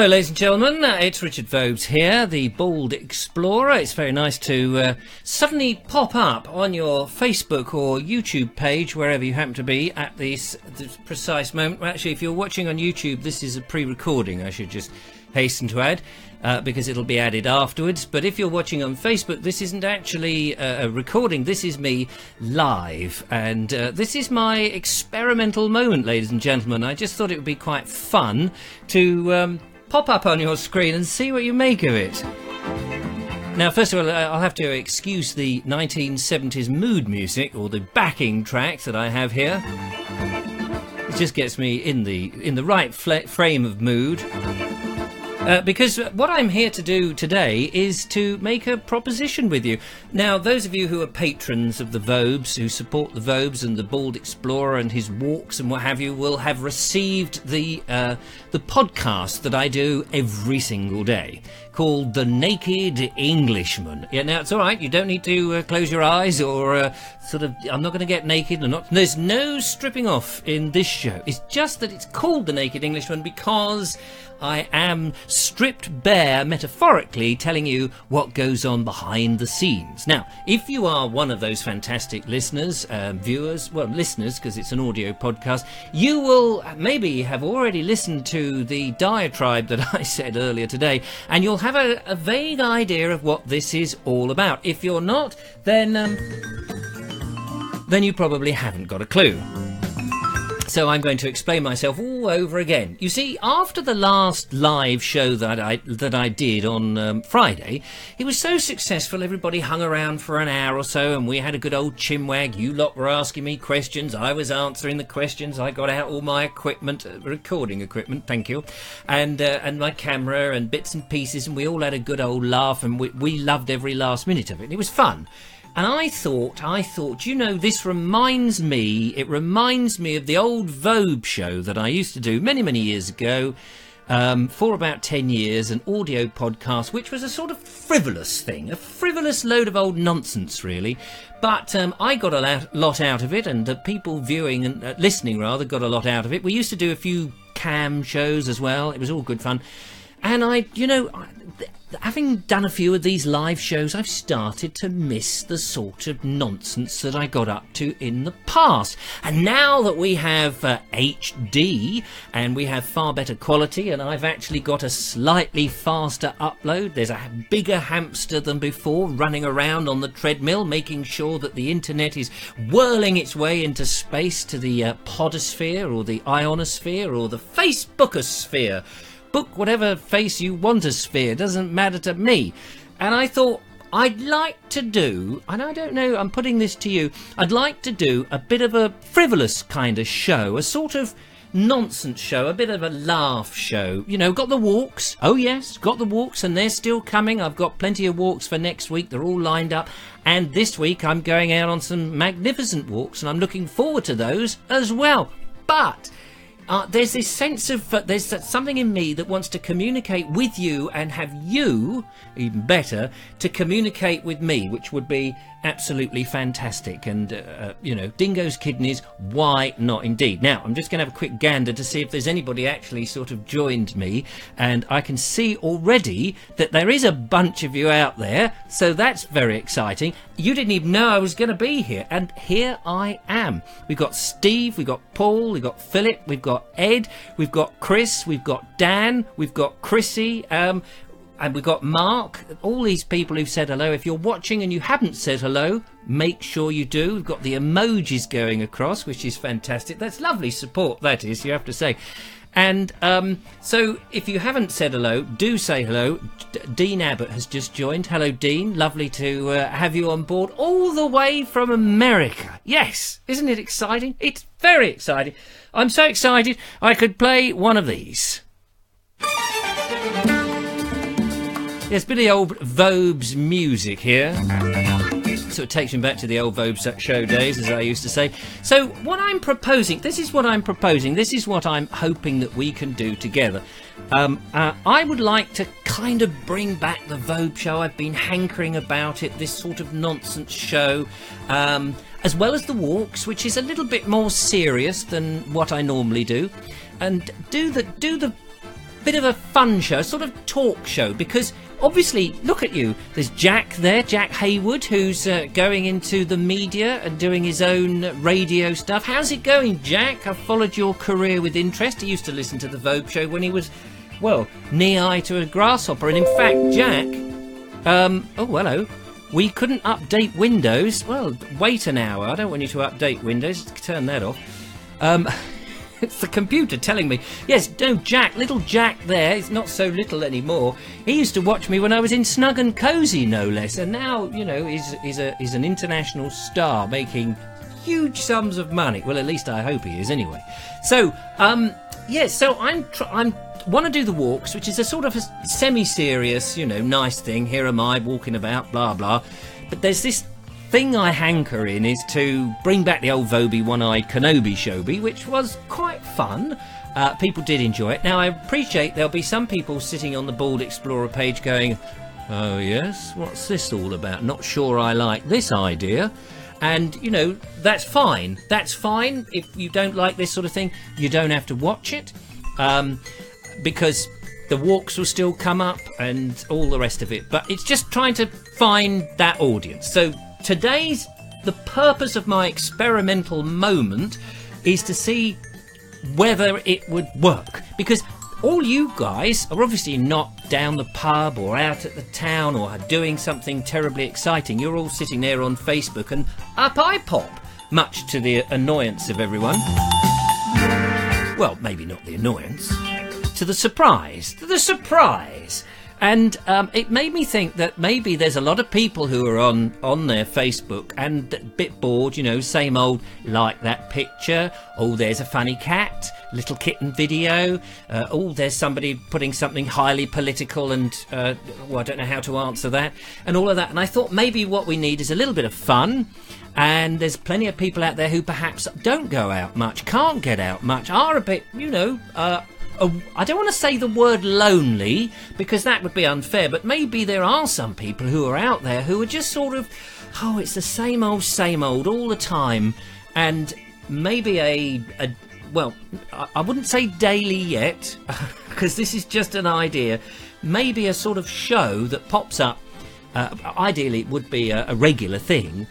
Hello ladies and gentlemen, it's Richard Vobes here, the Bald Explorer. It's very nice to suddenly pop up on your Facebook or YouTube page, wherever you happen to be at this precise moment. Well, actually, if you're watching on YouTube, this is a pre-recording, I should just hasten to add, because it'll be added afterwards. But if you're watching on Facebook, this isn't actually a recording, this is me live. And this is my experimental moment, ladies and gentlemen. I just thought it would be quite fun to pop up on your screen and see what you make of it. Now, first of all, I'll have to excuse the 1970s mood music, or the backing track that I have here. It just gets me in the right frame of mood. Because what I'm here to do today is to make a proposition with you. Now, those of you who are patrons of the Vobes, who support the Vobes and the Bald Explorer and his walks and what have you, will have received the podcast that I do every single day, called The Naked Englishman. Yeah, now it's all right. You don't need to close your eyes or I'm not going to get naked. There's no stripping off in this show. It's just that it's called The Naked Englishman because I am stripped bare, metaphorically, telling you what goes on behind the scenes. Now, if you are one of those fantastic listeners, viewers, well, listeners, because it's an audio podcast, you will maybe have already listened to the diatribe that I said earlier today, and you'll have a vague idea of what this is all about. If you're not, then you probably haven't got a clue. So I'm going to explain myself all over again. You see, after the last live show that I did on Friday, it was so successful, everybody hung around for an hour or so, and we had a good old chinwag. You lot were asking me questions, I was answering the questions, I got out all my equipment, recording equipment, thank you, and my camera and bits and pieces, and we all had a good old laugh, and we loved every last minute of it. It was fun. And I thought, you know, it reminds me of the old Vobe show that I used to do many, many years ago, for about 10 years, an audio podcast, which was a sort of frivolous thing, a frivolous load of old nonsense, really. But I got a lot out of it, and the people viewing and listening, rather, got a lot out of it. We used to do a few cam shows as well. It was all good fun. And having done a few of these live shows, I've started to miss the sort of nonsense that I got up to in the past. And now that we have HD and we have far better quality, and I've actually got a slightly faster upload, there's a bigger hamster than before running around on the treadmill, making sure that the internet is whirling its way into space to the podosphere or the ionosphere or the Facebookosphere. Book whatever face you want a sphere, doesn't matter to me. And I thought I'd like to do, and I don't know, I'm putting this to you, I'd like to do a bit of a frivolous kind of show, a sort of nonsense show, a bit of a laugh show. You know, got the walks. Oh yes, got the walks, and they're still coming. I've got plenty of walks for next week. They're all lined up. And this week I'm going out on some magnificent walks, and I'm looking forward to those as well. But there's this sense of, there's something in me that wants to communicate with you and have you, even better, to communicate with me, which would be absolutely fantastic. And, you know, dingo's kidneys, why not indeed? Now, I'm just going to have a quick gander to see if there's anybody actually sort of joined me. And I can see already that there is a bunch of you out there. So that's very exciting. You didn't even know I was going to be here. And here I am. We've got Steve, we've got Paul, we've got Philip, we've got Ed, we've got Chris, we've got Dan, we've got Chrissy, and we've got Mark, all these people who've said hello. If you're watching and you haven't said hello, make sure you do. We've got the emojis going across, which is fantastic. That's lovely support, that is, you have to say. And so if you haven't said hello, do say hello. Dean Abbott has just joined. Hello, Dean. Lovely to have you on board all the way from America. Yes, isn't it exciting? It's very exciting. I'm so excited I could play one of these. There's a bit of the old Vobes music here. So it takes me back to the old Vobes show days, as I used to say. So what I'm proposing, this is what I'm hoping that we can do together. I would like to kind of bring back the Vobes show. I've been hankering about it, this sort of nonsense show, as well as the walks, which is a little bit more serious than what I normally do. And do the bit of a fun show, sort of talk show, because obviously, look at you. There's Jack there, Jack Hayward, who's going into the media and doing his own radio stuff. How's it going, Jack? I've followed your career with interest. He used to listen to the Vobes show when he was, well, knee-high to a grasshopper. And in fact, Jack, oh, hello. We couldn't update Windows. Well, wait an hour. I don't want you to update Windows. Turn that off. It's the computer telling me. Yes, no, Jack, little Jack there, he's not so little anymore. He used to watch me when I was in Snug and Cozy, no less. And now, you know, he's an international star making huge sums of money. Well, at least I hope he is anyway. So, yes, so I'm want to do the walks, which is a sort of a semi-serious, you know, nice thing. Here am I walking about, blah, blah. But there's this thing I hanker in is to bring back the old Vobie One-Eyed Kenobi Shobi, which was quite fun. People did enjoy it. Now, I appreciate there'll be some people sitting on the Bald Explorer page going, oh, yes, what's this all about? Not sure I like this idea. And, you know, that's fine. That's fine. If you don't like this sort of thing, you don't have to watch it. Because the walks will still come up and all the rest of it. But it's just trying to find that audience. So the purpose of my experimental moment is to see whether it would work. Because all you guys are obviously not down the pub or out at the town or doing something terribly exciting. You're all sitting there on Facebook and up I pop, much to the annoyance of everyone. Well, maybe not the annoyance. To the surprise. And it made me think that maybe there's a lot of people who are on their Facebook and a bit bored, you know, same old, like that picture, oh, there's a funny cat, little kitten video, oh, there's somebody putting something highly political and, well, I don't know how to answer that, and all of that. And I thought maybe what we need is a little bit of fun. And there's plenty of people out there who perhaps don't go out much, can't get out much, are a bit, you know, I don't want to say the word lonely, because that would be unfair, but maybe there are some people who are out there who are just sort of, oh, it's the same old all the time. And maybe well, I wouldn't say daily yet, because this is just an idea, maybe a sort of show that pops up. Ideally, it would be a regular thing.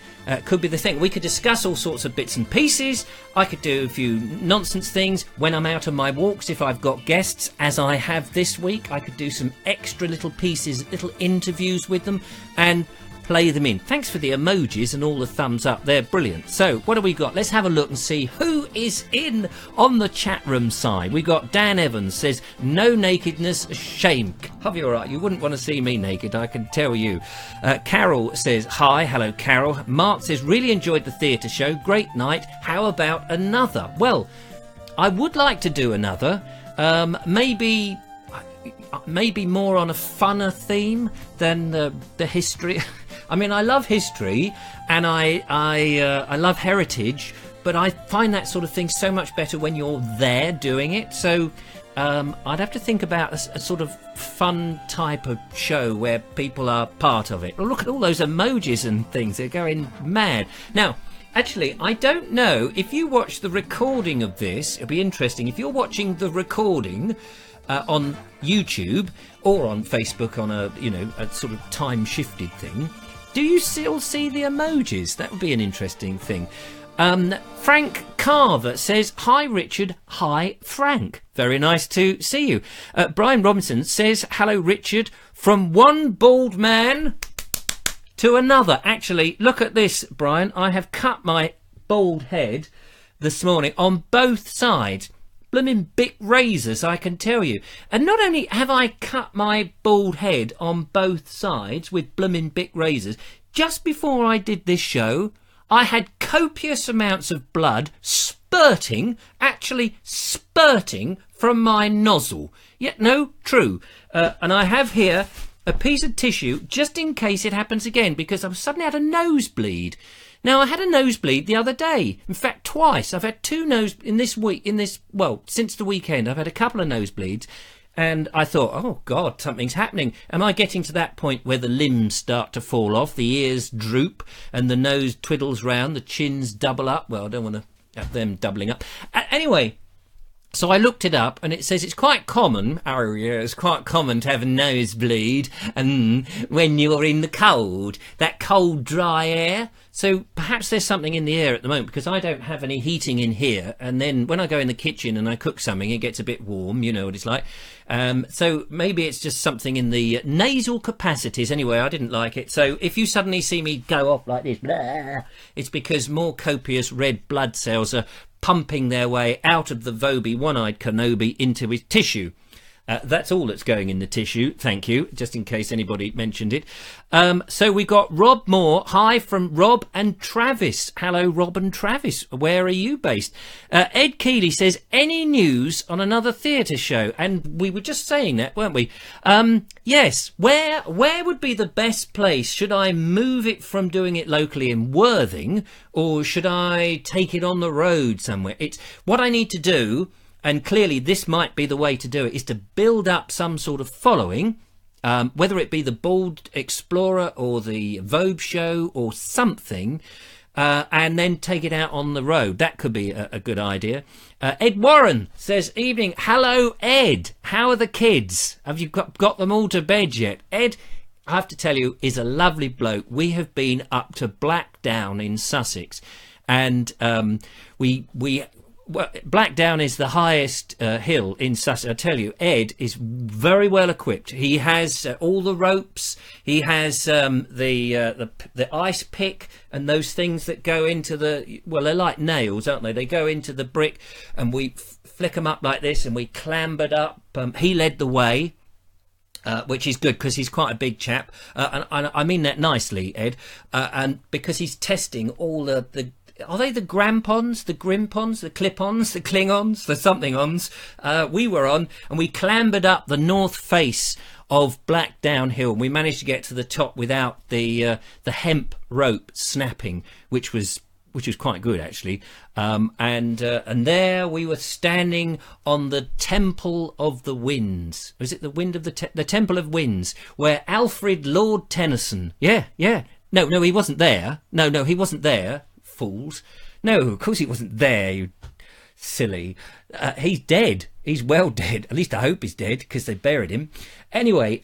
Could be the thing. We could discuss all sorts of bits and pieces. I could do a few nonsense things when I'm out on my walks. If I've got guests, as I have this week, I could do some extra little pieces, little interviews with them, and play them in. Thanks for the emojis and all the thumbs up. They're brilliant. So, what do we got? Let's have a look and see who is in on the chat room side. We got Dan Evans says, no nakedness, shame. Harvey, all right, you wouldn't want to see me naked, I can tell you. Carol says, hi, hello, Carol. Mark says, really enjoyed the theatre show. Great night. How about another? Well, I would like to do another. Maybe more on a funner theme than the history. I mean, I love history and I love heritage, but I find that sort of thing so much better when you're there doing it. So I'd have to think about a sort of fun type of show where people are part of it. Well, look at all those emojis and things. They're going mad. Now, actually, I don't know. If you watch the recording of this, it'll be interesting. If you're watching the recording on YouTube or on Facebook on a sort of time-shifted thing, do you still see the emojis? That would be an interesting thing. Frank Carver says, hi Richard, hi Frank. Very nice to see you. Brian Robinson says, hello Richard, from one bald man to another. Actually, look at this, Brian. I have cut my bald head this morning on both sides. Blooming big razors, I can tell you. And not only have I cut my bald head on both sides with blooming big razors, just before I did this show, I had copious amounts of blood spurting from my nozzle. Yet no, true. And I have here a piece of tissue just in case it happens again, because I've suddenly had a nosebleed. Now, I had a nosebleed the other day. In fact, twice. I've had two since the weekend, I've had a couple of nosebleeds. And I thought, oh, God, something's happening. Am I getting to that point where the limbs start to fall off, the ears droop, and the nose twiddles round, the chins double up? Well, I don't want to have them doubling up. Anyway, So I looked it up, and it says it's quite common. Oh yeah, it's quite common to have a nosebleed, and when you're in the cold, that cold, dry air. So perhaps there's something in the air at the moment, because I don't have any heating in here. And then when I go in the kitchen and I cook something, it gets a bit warm. You know what it's like. So maybe it's just something in the nasal capacities. Anyway, I didn't like it. So if you suddenly see me go off like this, blah, it's because more copious red blood cells are pumping their way out of the Vobie one-eyed Kenobi into his tissue. That's all that's going in the tissue, thank you, just in case anybody mentioned it. So we got Rob Moore. Hi from Rob and Travis. Hello, Rob and Travis. Where are you based? Ed Keeley says, any news on another theatre show? And we were just saying that, weren't we? Yes. Where would be the best place? Should I move it from doing it locally in Worthing, or should I take it on the road somewhere? It's what I need to do. And clearly this might be the way to do it, is to build up some sort of following, whether it be the Bald Explorer or the Vobes show or something, and then take it out on the road. That could be a good idea. Ed Warren says, evening. Hello, Ed. How are the kids? Have you got them all to bed yet? Ed, I have to tell you, is a lovely bloke. We have been up to Blackdown in Sussex, and well, Blackdown is the highest hill in Sussex. I tell you, Ed is very well equipped. He has all the ropes. He has the ice pick and those things that go into the, well, they're like nails, aren't they? They go into the brick, and we flick them up like this, and we clambered up. He led the way. Which is good, because he's quite a big chap, and I mean that nicely, Ed, and because he's testing all the are they the grampons, the grimpons, the clip-ons, the klingons, the something-ons? We were on, and we clambered up the north face of Blackdown Hill, and we managed to get to the top without the hemp rope snapping, which was quite good, actually. And there we were standing on the Temple of the Winds. Was it the Wind of the Temple of Winds, where Alfred Lord Tennyson? Yeah. No, he wasn't there. No, he wasn't there. Fools. No, of course he wasn't there, you silly. He's dead. He's well dead. At least I hope he's dead, because they buried him. Anyway,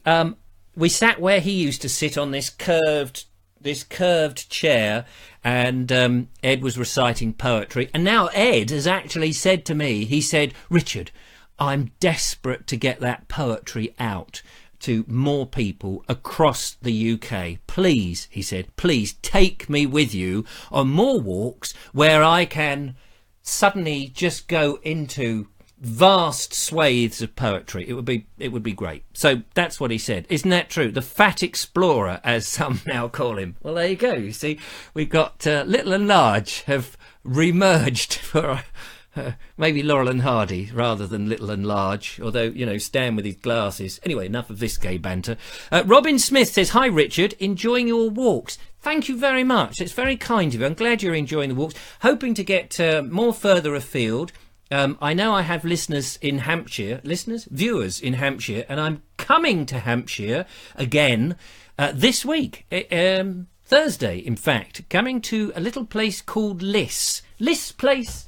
we sat where he used to sit on this curved chair, and Ed was reciting poetry. And now Ed has actually said to me, he said, Richard, I'm desperate to get that poetry out to more people across the UK. Please, he said, please take me with you on more walks where I can suddenly just go into vast swathes of poetry. It would be great. So that's what he said. Isn't that true? The Fat Explorer, as some now call him. Well, there you go. You see, we've got Little and Large have remerged for maybe Laurel and Hardy rather than Little and Large, although, you know, Stan with his glasses. Anyway, enough of this gay banter. Robin Smith says, hi, Richard, enjoying your walks. Thank you very much. It's very kind of you. I'm glad you're enjoying the walks. Hoping to get more further afield. I know I have listeners in Hampshire, viewers in Hampshire, and I'm coming to Hampshire again this week, Thursday, in fact, coming to a little place called Liss. Liss Place.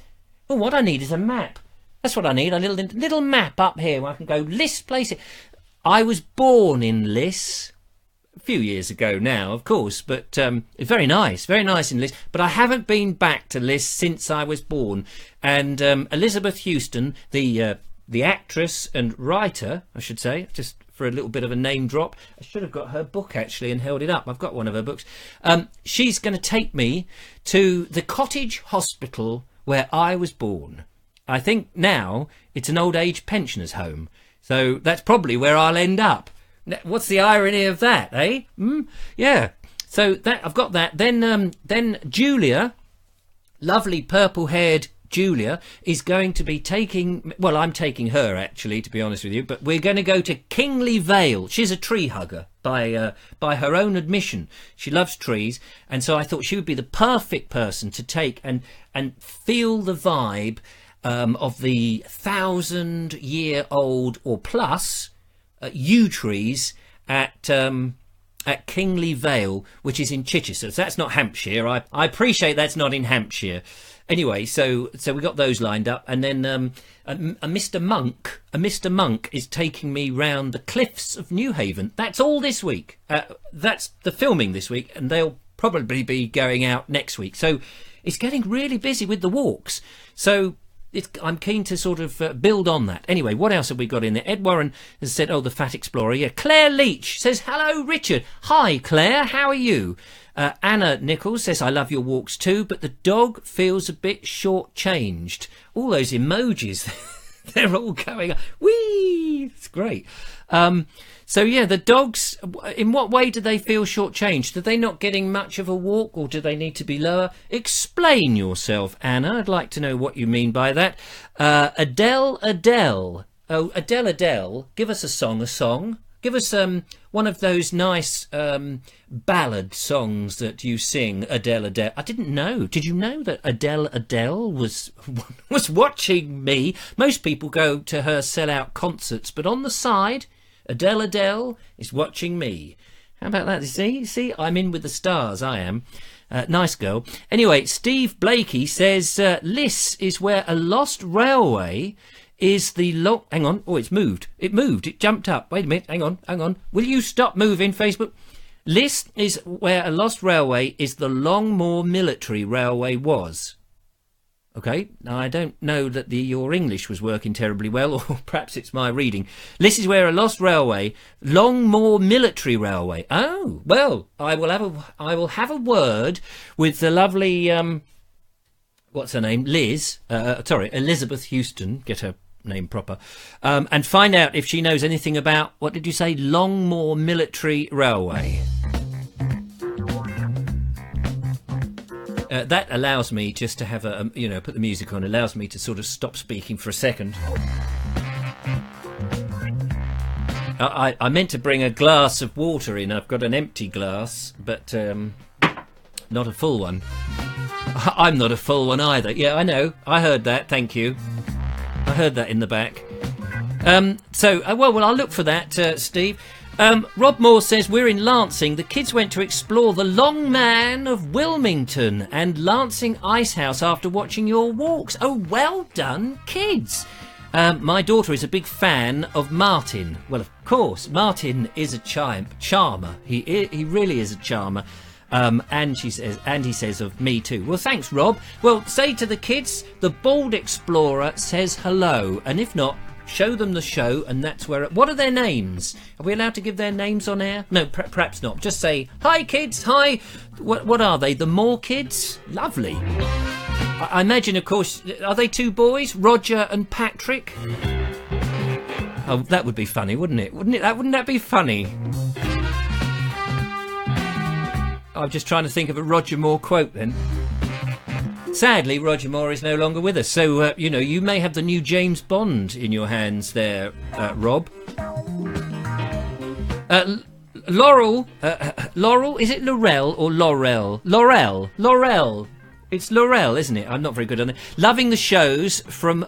Oh, what I need is a map. That's what I need, a little map up here where I can go Liss Place. I was born in Liss a few years ago now, of course, but it's very nice in Liss. But I haven't been back to Liss since I was born. And Elizabeth Houston, the actress and writer, I should say, just for a little bit of a name drop. I should have got her book, actually, and held it up. I've got one of her books. She's going to take me to the cottage hospital where I was born. I think now it's an old age pensioners' home. So that's probably where I'll end up. What's the irony of that, eh? Yeah. So that I've got that. Then Julia, lovely purple-haired Julia, is going to be taking... Well, I'm taking her, actually, to be honest with you. But we're going to go to Kingley Vale. She's a tree hugger by her own admission. She loves trees. And so I thought she would be the perfect person to take and feel the vibe of the 1,000-year-old or plus yew trees at at Kingley Vale, which is in Chichester. So that's not Hampshire. I appreciate that's not in Hampshire. Anyway, so we got those lined up, and then a Mr. Monk is taking me round the cliffs of Newhaven. That's all this week. That's the filming this week, and they'll probably be going out next week. So it's getting really busy with the walks. So I'm keen to sort of build on that. Anyway, what else have we got in there? Ed Warren has said, oh, the Fat Explorer. Yeah, Claire Leach says, hello, Richard. Hi, Claire. How are you? Anna Nichols says, I love your walks too, but the dog feels a bit short-changed. All those emojis, they're all going, whee! It's great. So, yeah, the dogs, in what way do they feel short-changed? Are they not getting much of a walk, or do they need to be lower? Explain yourself, Anna. I'd like to know what you mean by that. Adele. Oh, Adele, give us a song. Give us one of those nice ballad songs that you sing, Adele. I didn't know. Did you know that Adele was watching me? Most people go to her sellout concerts, but on the side, Adele is watching me. How about that? See, I'm in with the stars, I am. Nice girl. Anyway, Steve Blakey says, Liss is where a lost railway is the long... Hang on. Oh, it's moved. It moved. It jumped up. Wait a minute. Hang on. Will you stop moving, Facebook? Liss is where a lost railway is the Longmoor Military Railway was. Okay. Now, I don't know that your English was working terribly well, or perhaps it's my reading. Liss is where a lost railway, Longmoor Military Railway. Oh, well, I will have a word with the lovely... what's her name? Elizabeth Houston. Get her name proper, and find out if she knows anything about, what did you say, Longmoor Military Railway. That allows me just to have put the music on, allows me to sort of stop speaking for a second. I meant to bring a glass of water in. I've got an empty glass, but not a full one. I'm not a full one either. Yeah, I know. I heard that. Thank you. I heard that in the back. Well, I'll look for that, Steve. Rob Moore says, we're in Lancing. The kids went to explore the Long Man of Wilmington and Lancing Icehouse after watching your walks. Oh, well done, kids. My daughter is a big fan of Martin. Well, of course, Martin is a charmer. He really is a charmer. And he says of me too. Well, thanks, Rob. Well, say to the kids, the Bald Explorer says hello, and if not, show them the show, and that's where... What are their names? Are we allowed to give their names on air? No, perhaps not. Just say, hi, kids, hi. What are they? The Moore Kids? Lovely. I imagine, of course, are they two boys? Roger and Patrick? Oh, that would be funny, wouldn't it? Wouldn't that be funny? I'm just trying to think of a Roger Moore quote then. Sadly, Roger Moore is no longer with us, so, you may have the new James Bond in your hands there, Rob. Laurel, is it Laurel or Laurel? Laurel. It's Laurel, isn't it? I'm not very good on it. Loving the shows from...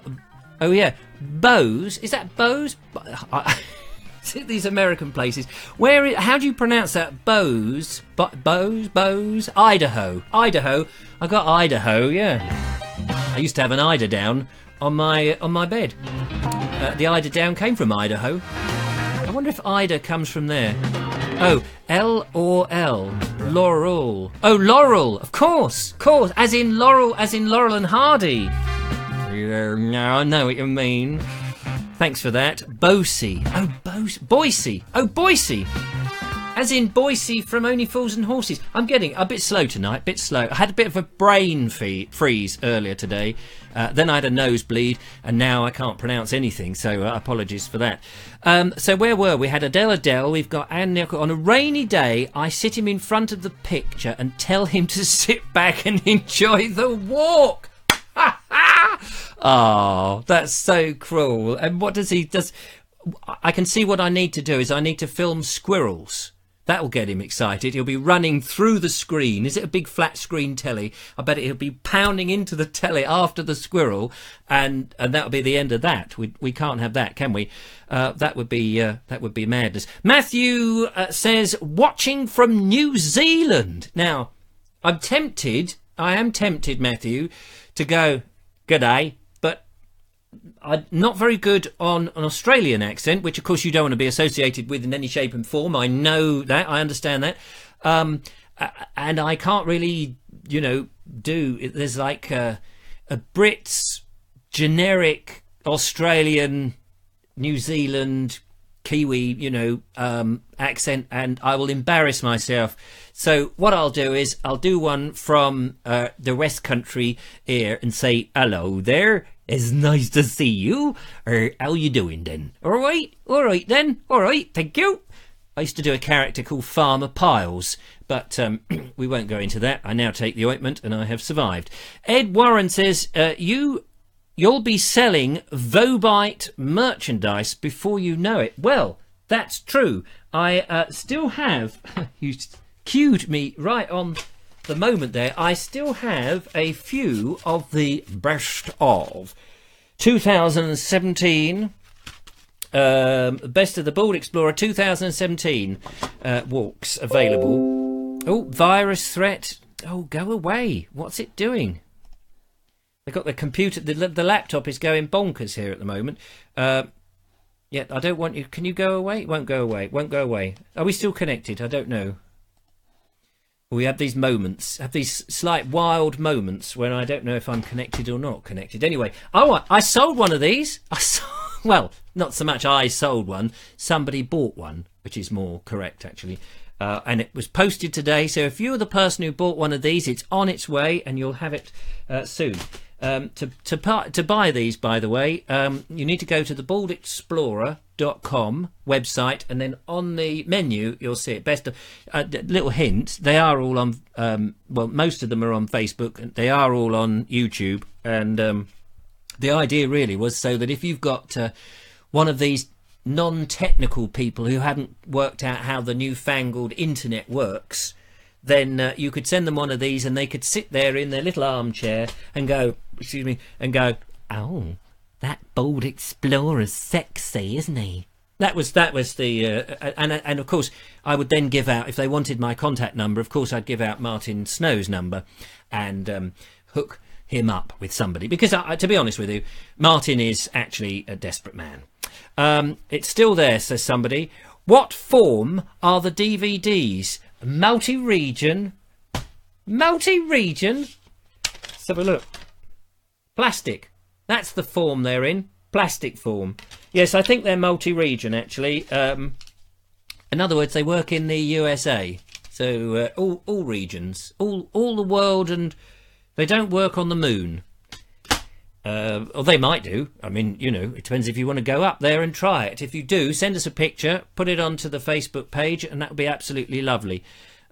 Oh, yeah. Bose. Is that Bose? These American places. How do you pronounce that? Bose? Bose? Idaho. I got Idaho, yeah. I used to have an eider down on my bed. The eider down came from Idaho. I wonder if Ida comes from there. Oh, L or L. Laurel. Oh, Laurel, of course. As in Laurel and Hardy. Yeah, no, I know what you mean. Thanks for that. Boise. Oh, Boise. Oh, Boise. As in Boise from Only Fools and Horses. I'm getting a bit slow tonight, I had a bit of a brain freeze earlier today. Then I had a nosebleed, and now I can't pronounce anything, so apologies for that. So where were we? had Adele. We've got Anne Nicol. On a rainy day, I sit him in front of the picture and tell him to sit back and enjoy the walk. Oh, that's so cruel. And what does he... I can see what I need to do is I need to film squirrels. That'll get him excited. He'll be running through the screen. Is it a big flat screen telly? I bet he'll be pounding into the telly after the squirrel, and that'll be the end of that. We can't have that, can we? That would be madness. Matthew says, watching from New Zealand. Now, I am tempted, Matthew, to go, "G'day," but I'm not very good on an Australian accent, which of course you don't want to be associated with in any shape and form. I know that, I understand that, and I can't really, there's like a Brits generic Australian, New Zealand, Kiwi, accent, and I will embarrass myself. So what I'll do is I'll do one from the West Country here and say, "Hello there. It's nice to see you. How you doing then? All right then. All right, thank you." I used to do a character called Farmer Piles, but we won't go into that. I now take the ointment and I have survived. Ed Warren says, you'll be selling Vobite merchandise before you know it. Well, that's true. I still have, you cued me right on the moment there, I still have a few of the best of 2017 best of the Bald Explorer 2017 walks available. Oh, virus threat. Oh, go away. What's it doing? They've got the computer, the laptop is going bonkers here at the moment. Yeah, I don't want you. Can you go away? It won't go away. It won't go away. Are we still connected? I don't know. We have these moments, have these slight wild moments when I don't know if I'm connected or not connected. Anyway, oh, I sold one of these. Well, not so much I sold one. Somebody bought one, which is more correct, actually. And it was posted today. So if you're the person who bought one of these, it's on its way and you'll have it soon. To buy these, by the way, you need to go to the baldexplorer.com website, and then on the menu you'll see it. Best of little hint, they are all on well, most of them are on Facebook, and they are all on YouTube, and the idea really was so that if you've got one of these non-technical people who haven't worked out how the newfangled internet works, then you could send them one of these and they could sit there in their little armchair and go, excuse me, and go, "Oh, that Bald Explorer's sexy, isn't he?" That was the and of course I would then give out, if they wanted my contact number, of course I'd give out Martin Snow's number and hook him up with somebody, because to be honest with you, Martin is actually a desperate man. It's still there, says somebody. What form are the DVDs? Multi-region. Multi-region? Let's have a look. Plastic. That's the form they're in. Plastic form. Yes, I think they're multi-region, actually. In other words, they work in the USA. So all regions. All the world, and they don't work on the moon. Or they might do. I mean, it depends if you want to go up there and try it. If you do, send us a picture, put it onto the Facebook page, and that would be absolutely lovely.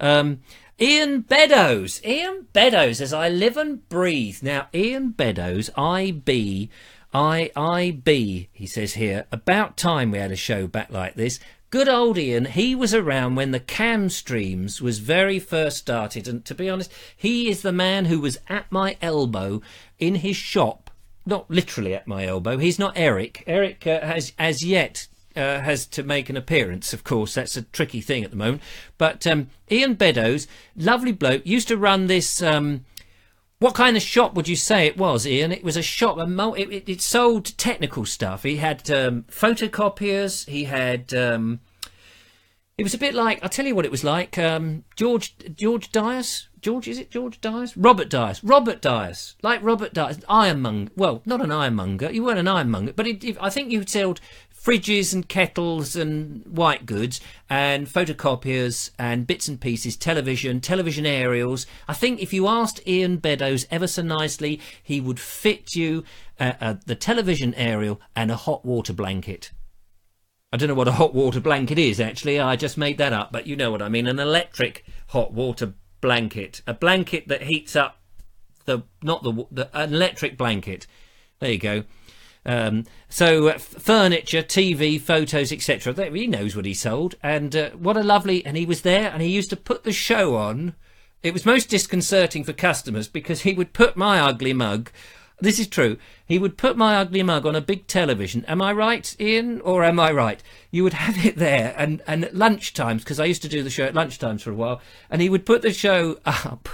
Ian Beddoes. Ian Beddoes, as I live and breathe. Now, Ian Beddoes, IB, he says here, about time we had a show back like this. Good old Ian, he was around when the cam streams was very first started, and to be honest, he is the man who was at my elbow in his shop. Not literally at my elbow. He's not Eric. Eric has to make an appearance, of course. That's a tricky thing at the moment. But Ian Beddoes, lovely bloke, used to run this... what kind of shop would you say it was, Ian? It was a shop. It sold technical stuff. He had photocopiers. He had... it was a bit like... I'll tell you what it was like. George Dyers... is it George Dyers? Robert Dyers. Like Robert Dyers. Ironmonger. Well, not an ironmonger. You weren't an ironmonger. But I think you sold fridges and kettles and white goods and photocopiers and bits and pieces, television aerials. I think if you asked Ian Beddoes ever so nicely, he would fit you the television aerial and a hot water blanket. I don't know what a hot water blanket is, actually. I just made that up, but you know what I mean. An electric hot water blanket. A blanket that heats up an electric blanket. There you go. Furniture, TV, photos, etc. He knows what he sold, and what a lovely. And he was there, and he used to put the show on. It was most disconcerting for customers because he would put my ugly mug. This is true. He would put my ugly mug on a big television. Am I right, Ian, or am I right? You would have it there, and at lunchtimes, because I used to do the show at lunchtimes for a while, and he would put the show up.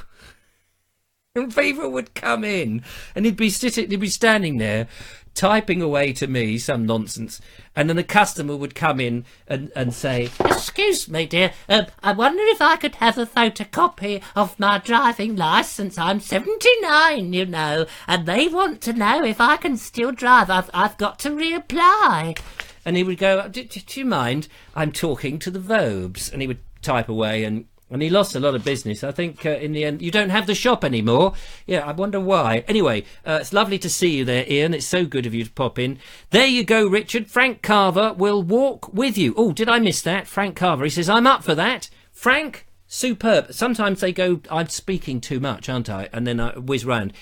And people would come in, and he'd be standing there, typing away to me some nonsense, and then the customer would come in and say, "Excuse me, dear, I wonder if I could have a photocopy of my driving licence. I'm 79, you know, and they want to know if I can still drive. I've got to reapply." And he would go, do you mind? I'm talking to the Vobes. And he would type away, and he lost a lot of business. I think in the end, you don't have the shop anymore. Yeah, I wonder why. Anyway, it's lovely to see you there, Ian. It's so good of you to pop in. There you go, Richard. Frank Carver will walk with you. Oh, did I miss that? Frank Carver. He says, I'm up for that. Frank, superb. Sometimes they go, I'm speaking too much, aren't I? And then I whiz round.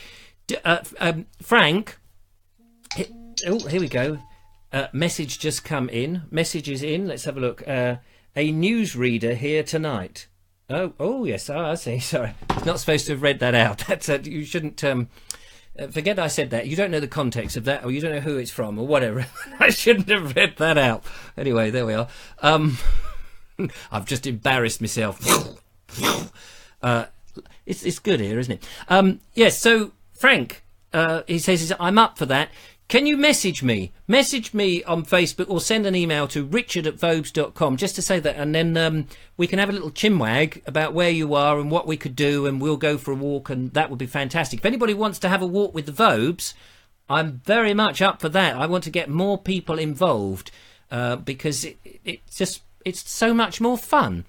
Frank. Oh, here we go. Message just come in. Message is in. Let's have a look. A newsreader here tonight. Oh yes, I see. Sorry, not supposed to have read that out. That's you shouldn't. Forget I said that. You don't know the context of that, or you don't know who it's from, or whatever. I shouldn't have read that out. Anyway, there we are. I've just embarrassed myself. It's good here, isn't it? Yes. So Frank, he says, I'm up for that. Can you message me? Message me on Facebook or send an email to richard@vobes.com just to say that, and then we can have a little chinwag about where you are and what we could do, and we'll go for a walk, and that would be fantastic. If anybody wants to have a walk with the Vobes, I'm very much up for that. I want to get more people involved because it's so much more fun.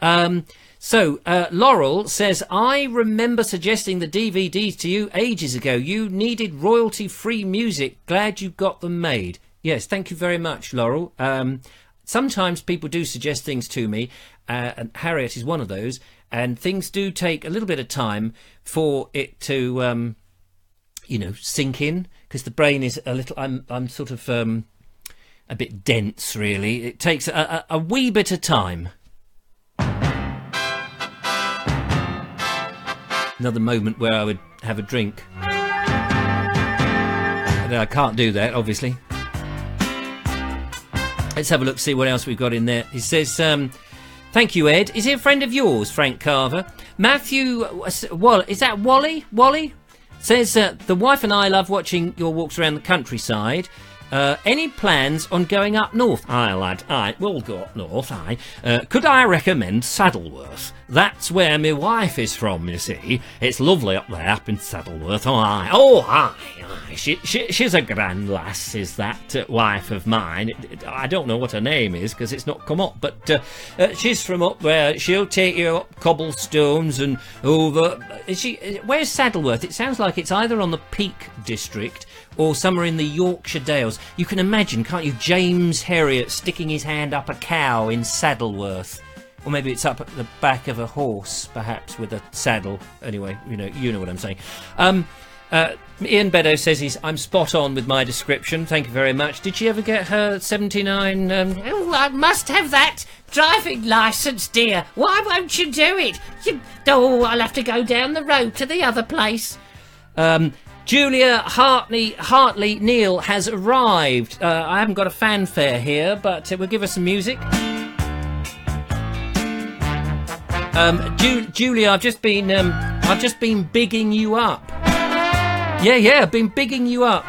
Laurel says, I remember suggesting the DVDs to you ages ago. You needed royalty-free music. Glad you got them made. Yes, thank you very much, Laurel. Sometimes people do suggest things to me, and Harriet is one of those, and things do take a little bit of time for it to, sink in, because the brain is a little, I'm sort of a bit dense, really. It takes a wee bit of time. Another moment where I would have a drink. And I can't do that, obviously. Let's have a look, see what else we've got in there. He says, thank you, Ed. Is he a friend of yours, Frank Carver? Matthew, is that Wally? Wally says, the wife and I love watching your walks around the countryside. Any plans on going up north? Aye, lad, aye, we'll go up north, aye. Could I recommend Saddleworth? That's where my wife is from, you see. It's lovely up there, up in Saddleworth. Oh, aye. She's a grand lass, is that wife of mine. I don't know what her name is, because it's not come up, but she's from up there. She'll take you up cobblestones and over... Where's Saddleworth? It sounds like it's either on the Peak District or somewhere in the Yorkshire Dales. You can imagine, can't you, James Herriot sticking his hand up a cow in Saddleworth. Or maybe it's up at the back of a horse, perhaps, with a saddle. Anyway, you know what I'm saying. Ian Beddoes says I'm spot on with my description. Thank you very much. Did she ever get her 79... Oh, I must have that driving licence, dear. Why won't you do it? I'll have to go down the road to the other place. Julia Hartley Neal has arrived. I haven't got a fanfare here, but we'll give her some music. Julia, I've just been bigging you up. Yeah, I've been bigging you up.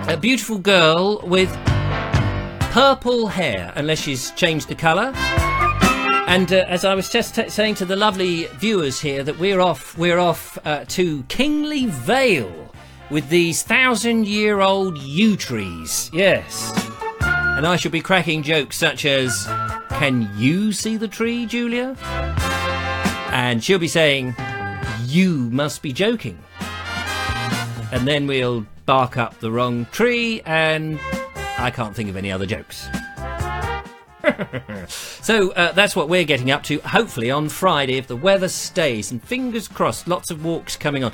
A beautiful girl with purple hair, unless she's changed the colour. And as I was just saying to the lovely viewers here, that we're off to Kingley Vale with these 1,000-year-old yew trees. Yes. And I shall be cracking jokes such as, can you see the tree, Julia? And she'll be saying, you must be joking. And then we'll bark up the wrong tree, and I can't think of any other jokes. So that's what we're getting up to, hopefully on Friday, if the weather stays. And fingers crossed, lots of walks coming on.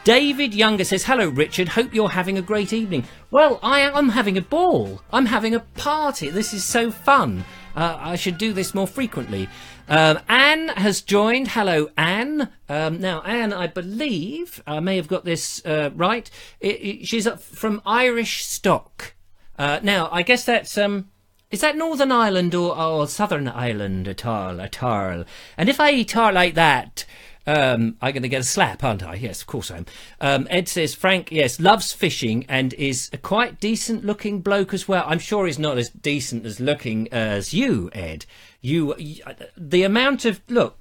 David Younger says, hello, Richard. Hope you're having a great evening. Well, I'm having a ball. I'm having a party. This is so fun. I should do this more frequently. Anne has joined. Hello, Anne. Now, Anne, I believe, I may have got this right. She's from Irish stock. Now, I guess that's... is that Northern Ireland or Southern Ireland at all? And if I talk like that, I'm going to get a slap, aren't I? Yes, of course I am. Ed says, Frank, yes, loves fishing and is a quite decent-looking bloke as well. I'm sure he's not as decent as looking as you, Ed. The amount of... Look,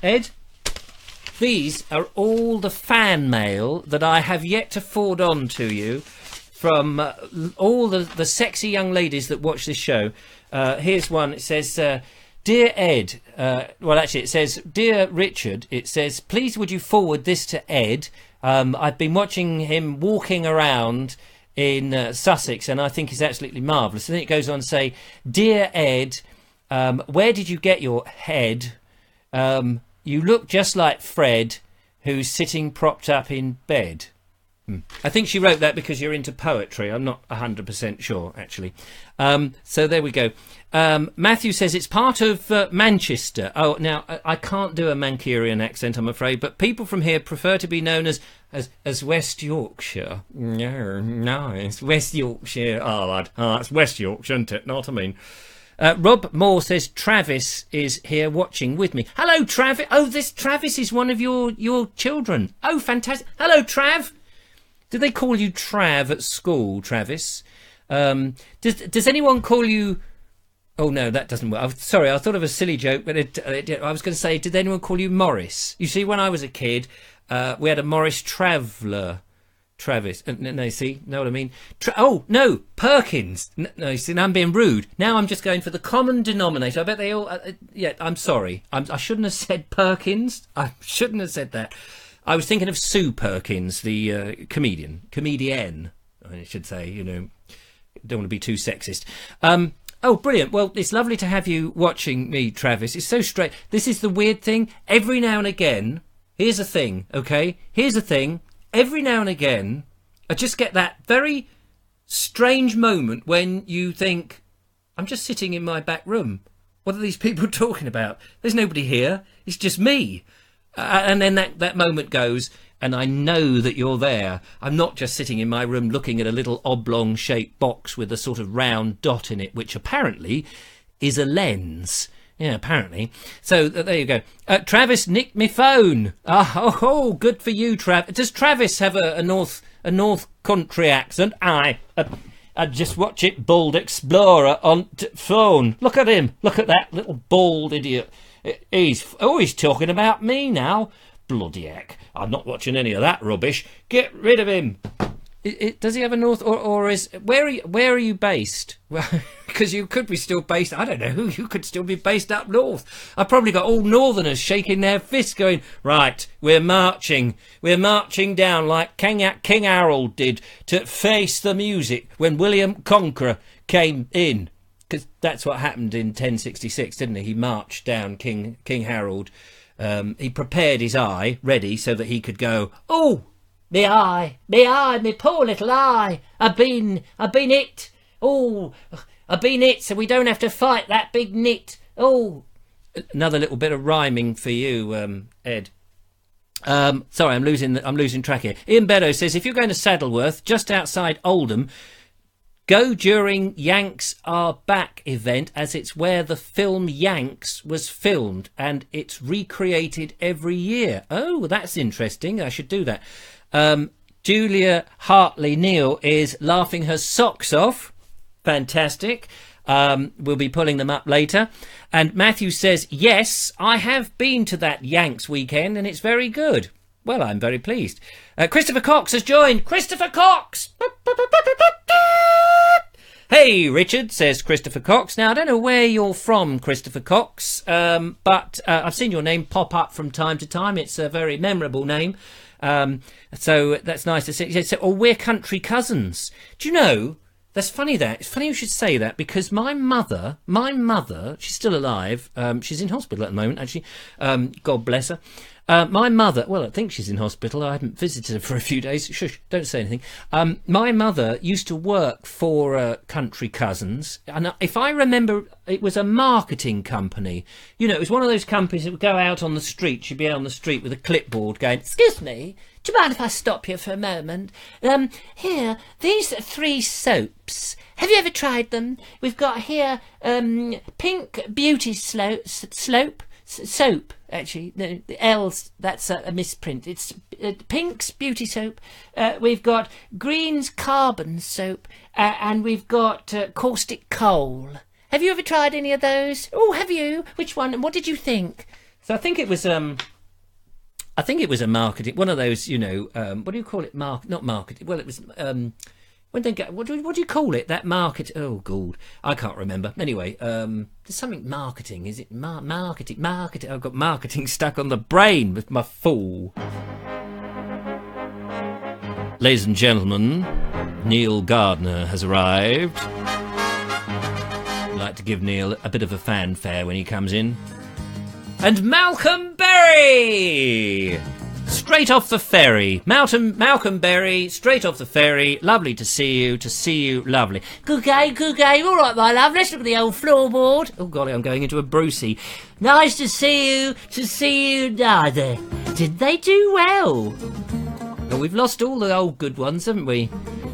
Ed, these are all the fan mail that I have yet to forward on to you from all the sexy young ladies that watch this show. Here's one. It says, Dear Ed, well, actually, it says, Dear Richard, it says, please would you forward this to Ed? I've been watching him walking around in Sussex, and I think he's absolutely marvellous. And then it goes on to say, Dear Ed, where did you get your head? You look just like Fred, who's sitting propped up in bed. I think she wrote that because you're into poetry. I'm not 100% sure, actually. So there we go. Matthew says it's part of Manchester. Oh, now, I can't do a Mancunian accent, I'm afraid, but people from here prefer to be known as West Yorkshire. No, it's West Yorkshire. Oh, lad. Oh, that's West Yorkshire, isn't it? Know what I mean? Rob Moore says Travis is here watching with me. Hello, Travis. Oh, this Travis is one of your children. Oh, fantastic. Hello, Trav. Did they call you Trav at school, Travis? Does anyone call you... Oh, no, that doesn't work. Sorry, I thought of a silly joke, but I was going to say, did anyone call you Morris? You see, when I was a kid, we had a Morris Traveller. Travis. No, see? Know what I mean? Oh, no, Perkins. No, see, now I'm being rude. Now I'm just going for the common denominator. I bet they all... yeah, I'm sorry. I shouldn't have said Perkins. I shouldn't have said that. I was thinking of Sue Perkins, the comedian, I should say, you know, don't want to be too sexist. Oh, brilliant. Well, it's lovely to have you watching me, Travis. It's so straight. This is the weird thing. Every now and again, here's a thing, okay? Here's a thing. Every now and again, I just get that very strange moment when you think, I'm just sitting in my back room. What are these people talking about? There's nobody here. It's just me. And then that moment goes, and I know that you're there. I'm not just sitting in my room looking at a little oblong-shaped box with a sort of round dot in it, which apparently is a lens. Yeah, apparently. So there you go. Travis nicked me phone. Oh, good for you, Travis. Does Travis have a North Country accent? I just watch it, Bald Explorer on phone. Look at him. Look at that little bald idiot. He's talking about me now. Bloody heck. I'm not watching any of that rubbish. Get rid of him. Does he have a north or is... Where are you based? Well, because you could be still based... I don't know. You could still be based up north. I've probably got all northerners shaking their fists going, right, we're marching. We're marching down like King Harold did to face the music when William Conqueror came in. Because that's what happened in 1066, didn't he? He marched down King Harold. He prepared his eye ready so that he could go, oh, me eye, me poor little eye. I've been it. Oh, I've been it, so we don't have to fight that big nit. Oh, another little bit of rhyming for you, Ed. Sorry, I'm losing track here. Ian Beddoes says if you're going to Saddleworth, just outside Oldham, go during Yanks Are Back event, as it's where the film Yanks was filmed and it's recreated every year. Oh, that's interesting. I should do that. Julia Hartley Neal is laughing her socks off. Fantastic. We'll be pulling them up later. And Matthew says, yes, I have been to that Yanks weekend and it's very good. Well, I'm very pleased. Christopher Cox has joined. Christopher Cox! Hey, Richard, says Christopher Cox. Now, I don't know where you're from, Christopher Cox, but I've seen your name pop up from time to time. It's a very memorable name. So that's nice to see. So, we're country cousins. Do you know, That's funny that. It's funny you should say that, because my mother, she's still alive. She's in hospital at the moment, actually. God bless her. My mother, well, I think she's in hospital. I haven't visited her for a few days. Shush, don't say anything. My mother used to work for Country Cousins. And if I remember, it was a marketing company. You know, it was one of those companies that would go out on the street. She'd be out on the street with a clipboard going, "Excuse me, do you mind if I stop you for a moment? Here, these 3 soaps. Have you ever tried them? We've got here Pink Beauty Soap. Actually, no, the L's, that's a misprint. It's Pink's Beauty Soap. We've got Green's Carbon Soap. And we've got Caustic Coal. Have you ever tried any of those? Oh, have you? Which one? And what did you think?" So I think it was a marketing, one of those, you know, what do you call it? Not marketing. Well, it was, when they get, what do you call it? That market, oh, God, I can't remember. Anyway, there's something marketing. Is it marketing? I've got marketing stuck on the brain with my fool. Ladies and gentlemen, Neil Gardner has arrived. I'd like to give Neil a bit of a fanfare when he comes in. And Malcolm Berry! Straight off the ferry. Malcolm Berry, straight off the ferry. Lovely to see you, lovely. Good day, all right, my love, let's look at the old floorboard. Oh, golly, I'm going into a Brucey. Nice to see you, neither. Did they do well? Well, we've lost all the old good ones, haven't we?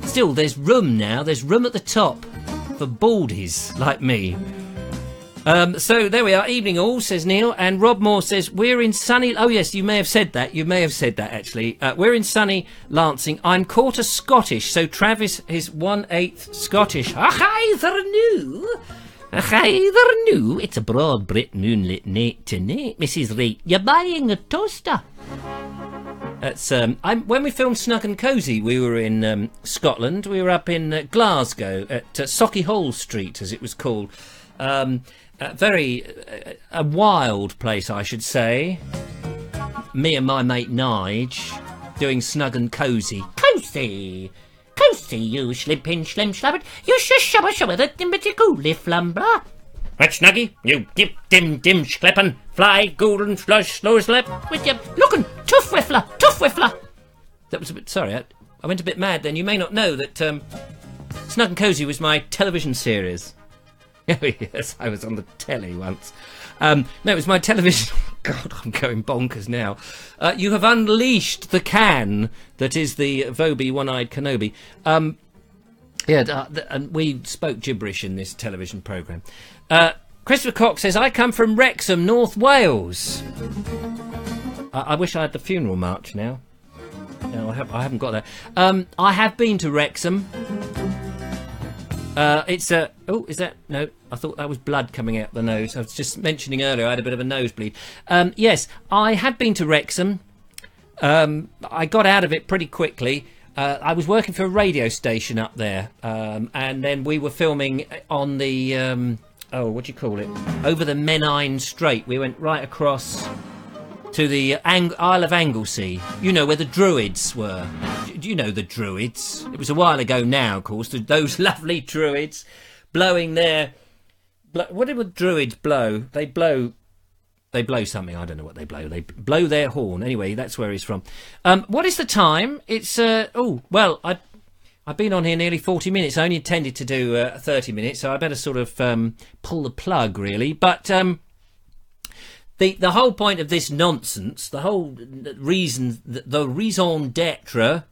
Still, there's room now, there's room at the top for baldies like me. So there we are. Evening all, says Neil. And Rob Moore says, we're in sunny... Oh, yes, you may have said that. Actually. We're in sunny Lancing. I'm quarter Scottish, so Travis is 1/8 Scottish. Either new. It's a broad Brit moonlit night tonight, Mrs. Wright. You're buying a toaster. That's when we filmed Snug and Cosy, we were in Scotland. We were up in Glasgow at Sauchiehall Street, as it was called. A wild place, I should say. Me and my mate Nige doing Snug and Cosy. Cosy, you slippin' slim slabbert. You shush shubber the dimity gooly flumber. Right, Snuggy, you dip dim schleppen, fly, golden slush, slow slip. With your lookin' tough whiffler. That was a bit, sorry, I went a bit mad then. You may not know that Snug and Cosy was my television series. Oh, yes, I was on the telly once. No, it was my television... God, I'm going bonkers now. You have unleashed the can that is the Vobes One-Eyed Kenobi. And we spoke gibberish in this television programme. Christopher Cox says, I come from Wrexham, North Wales. I wish I had the funeral march now. No, I haven't got that. I have been to Wrexham. It's a... Oh, is that... No, I thought that was blood coming out the nose. I was just mentioning earlier I had a bit of a nosebleed. Yes, I have been to Wrexham. I got out of it pretty quickly. I was working for a radio station up there. And then we were filming on the... what do you call it? Over the Menine Strait. We went right across to the Isle of Anglesey. You know, where the Druids were. Do you know the Druids? It was a while ago now, of course. Those lovely Druids blowing their... What did the Druids blow? They blow something. I don't know what they blow. They blow their horn. Anyway, that's where he's from. What is the time? It's... I've been on here nearly 40 minutes. I only intended to do 30 minutes, so I better sort of pull the plug, really. But... The whole point of this nonsense, the whole reason, the raison d'etre,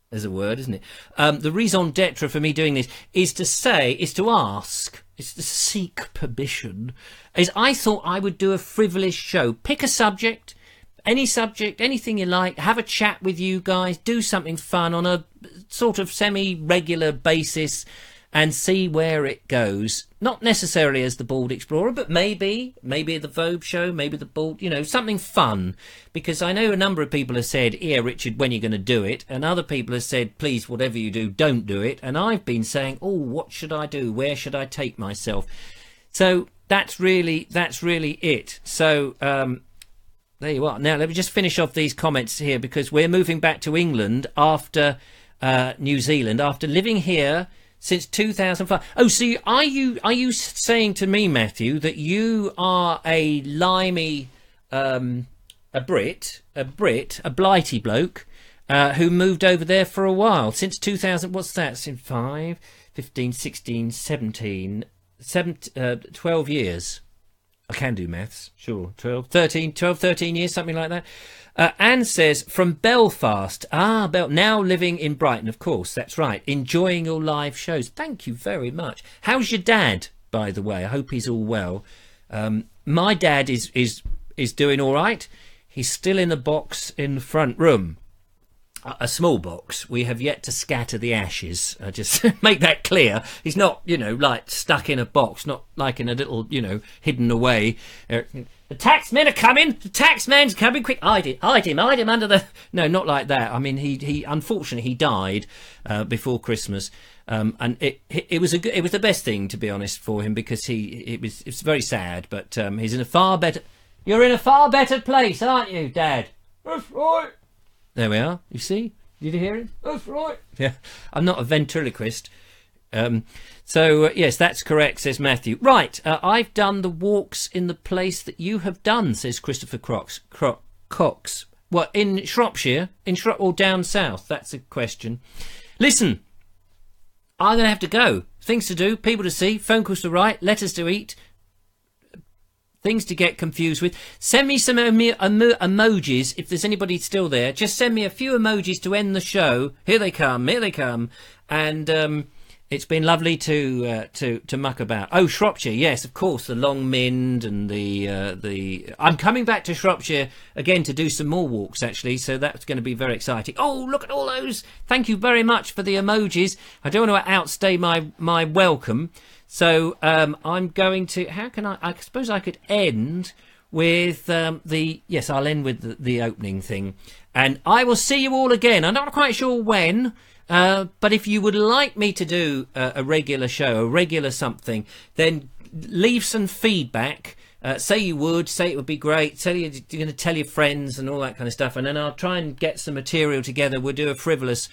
there's a word, isn't it? The raison d'etre for me doing this is to ask, is to seek permission, is I thought I would do a frivolous show. Pick a subject, anything you like, have a chat with you guys, do something fun on a sort of semi-regular basis, and see where it goes. Not necessarily as the Bald Explorer, but maybe the Vobes show, maybe the Bald, something fun. Because I know a number of people have said, here, Richard, when you're going to do it? And other people have said, please, whatever you do, don't do it. And I've been saying, oh, what should I do? Where should I take myself? So that's really it. So there you are. Now, let me just finish off these comments here, because we're moving back to England after New Zealand, after living here Since 2005. Oh, so are you saying to me, Matthew, that you are a limey, a blighty bloke, who moved over there for a while since 2000? What's that? Since 5, 15, 16, 17, 12 years. I can do maths, sure. 12, 13 years, something like that. Anne says, from Belfast. Now living in Brighton, of course, that's right. Enjoying your live shows. Thank you very much. How's your dad, by the way? I hope he's all well. My dad is doing all right. He's still in a box in the front room. A small box. We have yet to scatter the ashes. Just make that clear. He's not, like stuck in a box, not like in a little, hidden away. The taxmen are coming. The taxman's coming. Quick, hide him under the... No, not like that. I mean, he unfortunately, he died before Christmas. And it was the best thing, to be honest, for him, because it's very sad, but he's in a far better... You're in a far better place, aren't you, Dad? That's right. There we are. You see? Did you hear him? That's right. Yeah. I'm not a ventriloquist. Yes, that's correct, says Matthew. Right. I've done the walks in the place that you have done, says Christopher Cox. What, in Shropshire? Or down south? That's a question. Listen, I'm going to have to go. Things to do, people to see, phone calls to write, letters to eat. Things to get confused with. Send me some emojis if there's anybody still there. Just send me a few emojis to end the show. Here they come. And it's been lovely to muck about. Oh, Shropshire, yes, of course, the Long Mynd and the. I'm coming back to Shropshire again to do some more walks, actually. So that's going to be very exciting. Oh, look at all those! Thank you very much for the emojis. I don't want to outstay my welcome. So I'm going to... How can I suppose I could end with Yes, I'll end with the opening thing. And I will see you all again. I'm not quite sure when, but if you would like me to do a regular show, a regular something, then leave some feedback. Say you would, say it would be great, say you're going to tell your friends and all that kind of stuff, and then I'll try and get some material together. We'll do a frivolous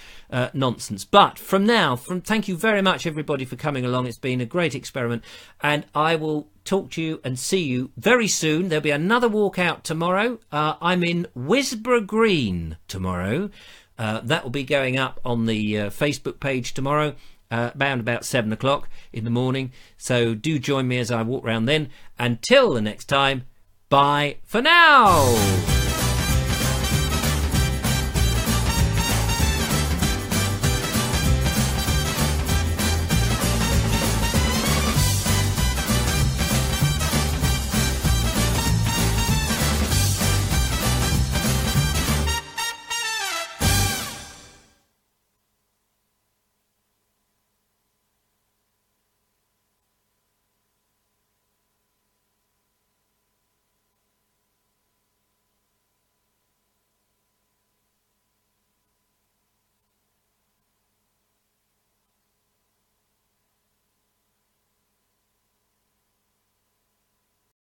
nonsense. But from now, thank you very much, everybody, for coming along. It's been a great experiment, and I will talk to you and see you very soon. There'll be another walk out tomorrow. I'm in Wisborough Green tomorrow. That will be going up on the Facebook page tomorrow. Around about 7 o'clock in the morning, so do join me as I walk round then. Until the next time, bye for now.